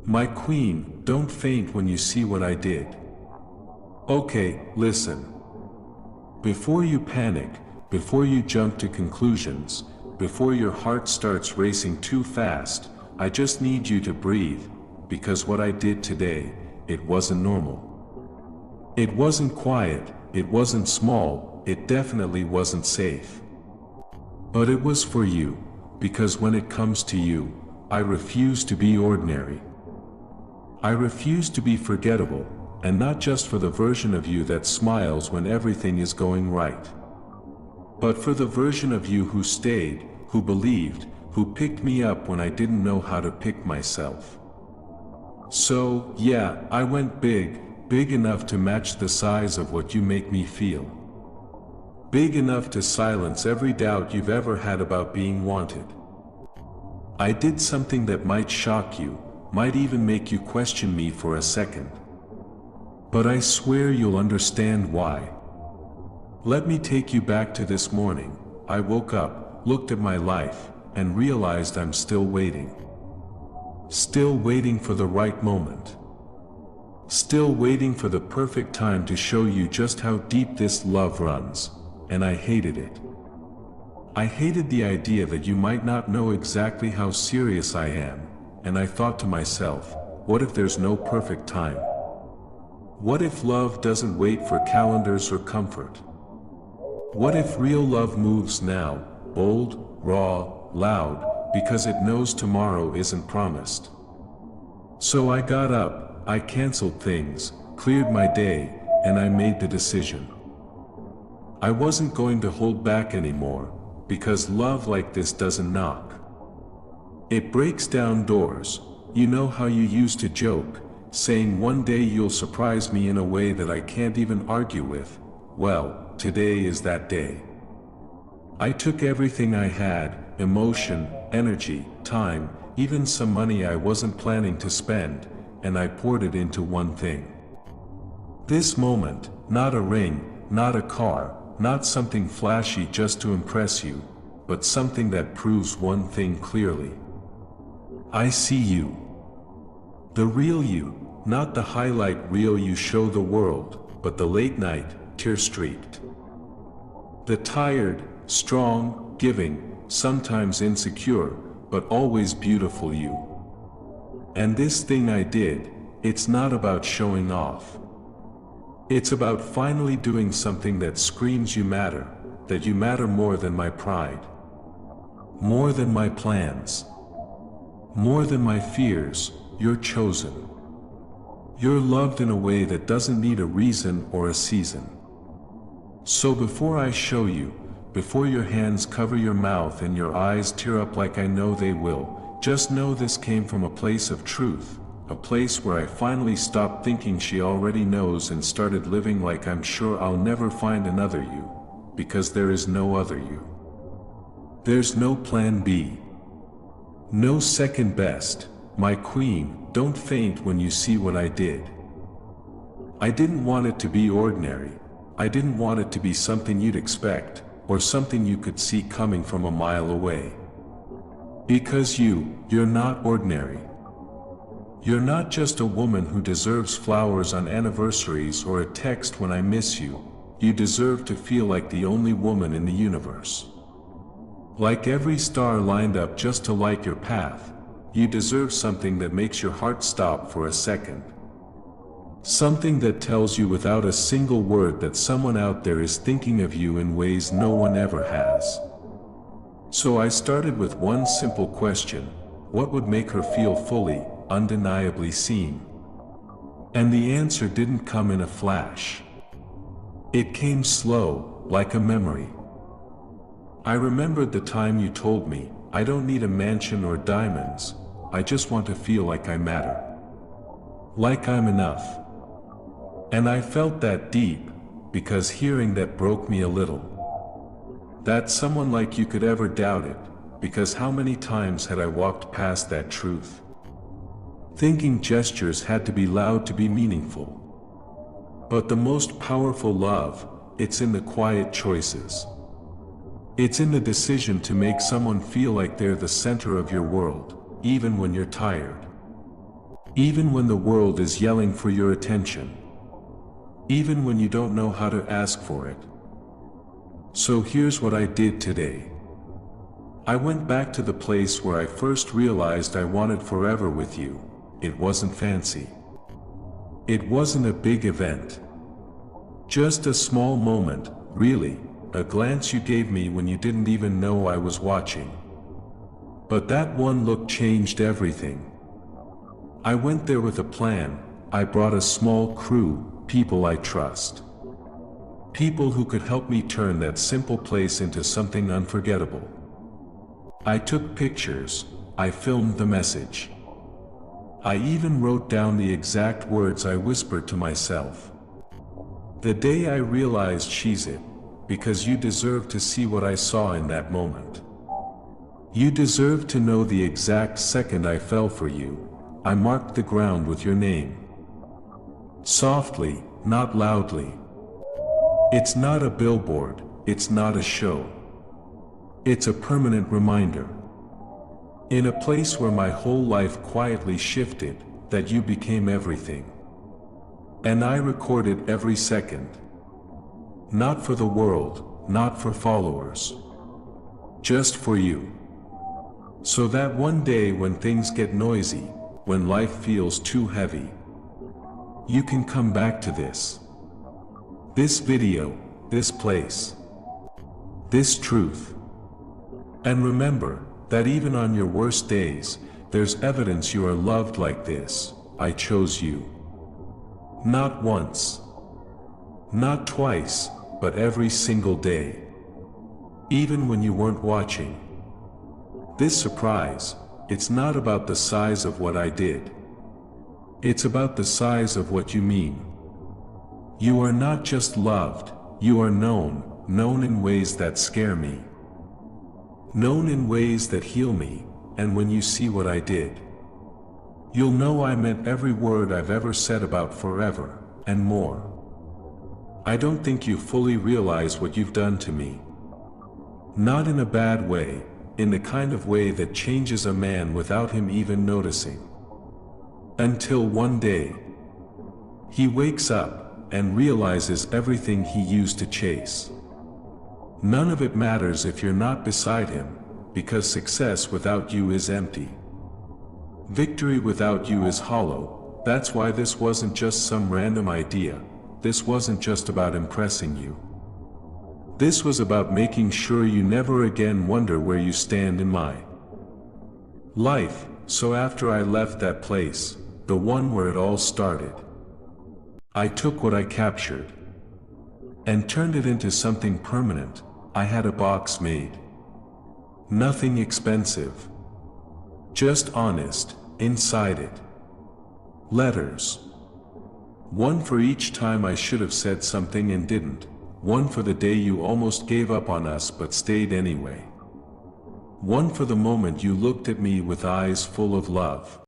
My queen, don't faint when you see what I did. Okay, listen. Before you panic, before you jump to conclusions, before your heart starts racing too fast, I just need you to breathe, because what I did today, it wasn't normal. It wasn't quiet, it wasn't small, it definitely wasn't safe. But it was for you, because when it comes to you, I refuse to be ordinary. I refuse to be forgettable, and not just for the version of you that smiles when everything is going right, but for the version of you who stayed, who believed, who picked me up when I didn't know how to pick myself. So, yeah, I went big, big enough to match the size of what you make me feel. Big enough to silence every doubt you've ever had about being wanted. I did something that might shock you, might even make you question me for a second. But I swear you'll understand why. Let me take you back to this morning. I woke up, looked at my life, and realized I'm still waiting. Still waiting for the right moment. Still waiting for the perfect time to show you just how deep this love runs, and I hated it. I hated the idea that you might not know exactly how serious I am, and I thought to myself, what if there's no perfect time? What if love doesn't wait for calendars or comfort? What if real love moves now, bold, raw, loud, because it knows tomorrow isn't promised? So I got up, I canceled things, cleared my day, and I made the decision. I wasn't going to hold back anymore, because love like this doesn't knock. It breaks down doors. You know how you used to joke, saying one day you'll surprise me in a way that I can't even argue with. Well, today is that day. I took everything I had, emotion, energy, time, even some money I wasn't planning to spend, and I poured it into one thing. This moment, not a ring, not a car, not something flashy just to impress you, but something that proves one thing clearly. I see you. The real you, not the highlight reel you show the world, but the late night, tear-streaked. The tired, strong, giving, sometimes insecure, but always beautiful you. And this thing I did, it's not about showing off. It's about finally doing something that screams you matter, that you matter more than my pride. More than my plans. More than my fears, you're chosen. You're loved in a way that doesn't need a reason or a season. So before I show you, before your hands cover your mouth and your eyes tear up like I know they will, just know this came from a place of truth, a place where I finally stopped thinking she already knows and started living like I'm sure I'll never find another you, because there is no other you. There's no plan B. No second best. My queen, don't faint when you see what I did. I didn't want it to be ordinary. I didn't want it to be something you'd expect, or something you could see coming from a mile away. Because you're not ordinary. You're not just a woman who deserves flowers on anniversaries or a text when I miss you. You deserve to feel like the only woman in the universe. Like every star lined up just to light your path, you deserve something that makes your heart stop for a second. Something that tells you without a single word that someone out there is thinking of you in ways no one ever has. So I started with one simple question: what would make her feel fully, undeniably seen? And the answer didn't come in a flash. It came slow, like a memory. I remembered the time you told me, I don't need a mansion or diamonds, I just want to feel like I matter. Like I'm enough. And I felt that deep, because hearing that broke me a little. That someone like you could ever doubt it, because how many times had I walked past that truth? Thinking gestures had to be loud to be meaningful. But the most powerful love, it's in the quiet choices. It's in the decision to make someone feel like they're the center of your world, even when you're tired. Even when the world is yelling for your attention. Even when you don't know how to ask for it. So here's what I did today. I went back to the place where I first realized I wanted forever with you. It wasn't fancy. It wasn't a big event. Just a small moment, really, a glance you gave me when you didn't even know I was watching. But that one look changed everything. I went there with a plan. I brought a small crew, people I trust. People who could help me turn that simple place into something unforgettable. I took pictures, I filmed the message. I even wrote down the exact words I whispered to myself. The day I realized she's it, because you deserve to see what I saw in that moment. You deserve to know the exact second I fell for you. I marked the ground with your name. Softly, not loudly. It's not a billboard, it's not a show. It's a permanent reminder. In a place where my whole life quietly shifted, that you became everything. And I recorded every second. Not for the world, not for followers. Just for you. So that one day when things get noisy, when life feels too heavy, you can come back to this. This video, this place. This truth. And remember, that even on your worst days, there's evidence you are loved like this. I chose you. Not once. Not twice, but every single day. Even when you weren't watching. This surprise, it's not about the size of what I did. It's about the size of what you mean. You are not just loved, you are known, known in ways that scare me. Known in ways that heal me, and when you see what I did, you'll know I meant every word I've ever said about forever, and more. I don't think you fully realize what you've done to me. Not in a bad way, in the kind of way that changes a man without him even noticing. Until one day, he wakes up and realizes everything he used to chase. None of it matters if you're not beside him, because success without you is empty. Victory without you is hollow. That's why this wasn't just some random idea. This wasn't just about impressing you. This was about making sure you never again wonder where you stand in my life. So after I left that place, the one where it all started, I took what I captured and turned it into something permanent. I had a box made. Nothing expensive. Just honest, inside it. Letters. One for each time I should have said something and didn't. One for the day you almost gave up on us but stayed anyway. One for the moment you looked at me with eyes full of love.